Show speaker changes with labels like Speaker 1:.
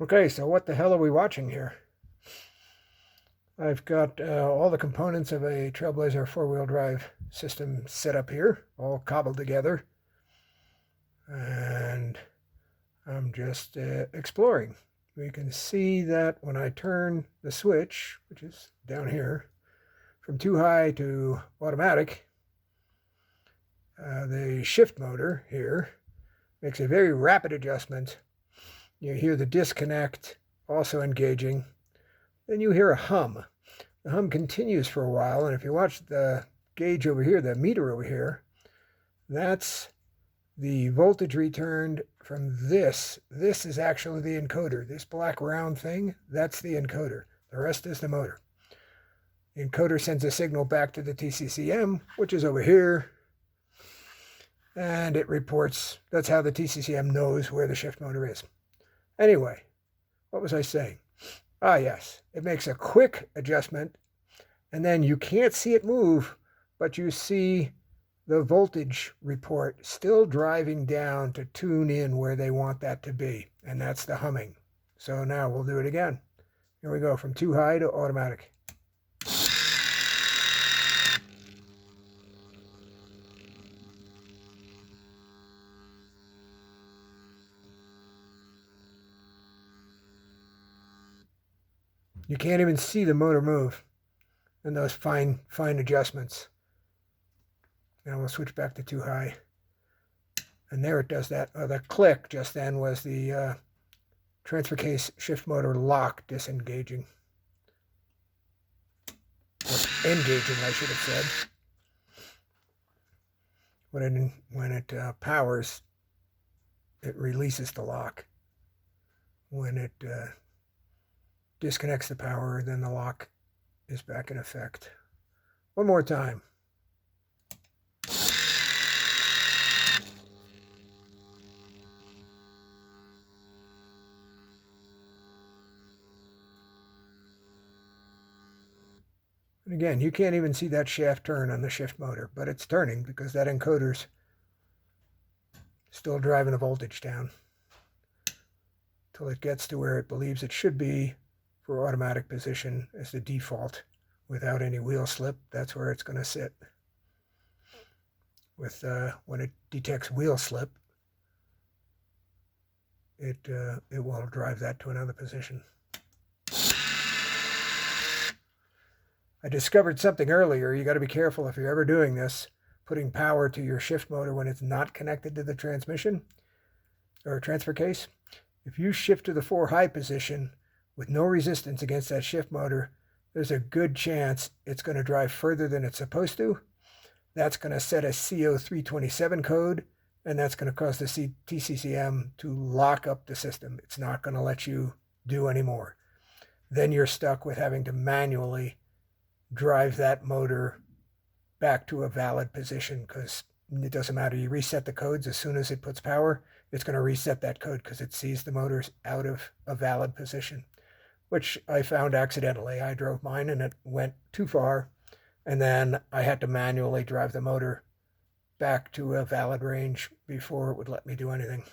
Speaker 1: Okay, so what the hell are we watching here? I've got all the components of a Trailblazer four-wheel drive system set up here, all cobbled together. And I'm just exploring. We can see that when I turn the switch, which is down here, from too high to automatic, the shift motor here makes a very rapid adjustment. You hear the disconnect also engaging. Then you hear a hum. The hum continues for a while, and if you watch the gauge over here, the meter over here, that's the voltage returned from this. This is actually the encoder. This black round thing, that's the encoder. The rest is the motor. The encoder sends a signal back to the TCCM, which is over here, and it reports. That's how the TCCM knows where the shift motor is. Anyway, what was I saying? Ah, yes, it makes a quick adjustment, and then you can't see it move, but you see the voltage report still driving down to tune in where they want that to be, and that's the humming. So now we'll do it again. Here we go, from too high to automatic. You can't even see the motor move and those fine adjustments. Now we'll switch back to too high. And there it does that. The click just then was the transfer case shift motor lock disengaging. Or engaging, I should have said. When it powers, it releases the lock. When it disconnects the power, then the lock is back in effect. One more time. And again, you can't even see that shaft turn on the shift motor, but it's turning because that encoder's still driving the voltage down till it gets to where it believes it should be for automatic position as the default without any wheel slip. That's where it's going to sit. With when it detects wheel slip, it will drive that to another position. I discovered something earlier. You got to be careful if you're ever doing this, putting power to your shift motor when it's not connected to the transmission or transfer case. If you shift to the 4 high position with no resistance against that shift motor, there's a good chance it's going to drive further than it's supposed to. That's going to set a CO327 code, and that's going to cause the TCCM to lock up the system. It's not going to let you do any more. Then you're stuck with having to manually drive that motor back to a valid position, because it doesn't matter. You reset the codes as soon as it puts power. It's going to reset that code because it sees the motor's out of a valid position, which I found accidentally. I drove mine and it went too far, and then I had to manually drive the motor back to a valid range before it would let me do anything.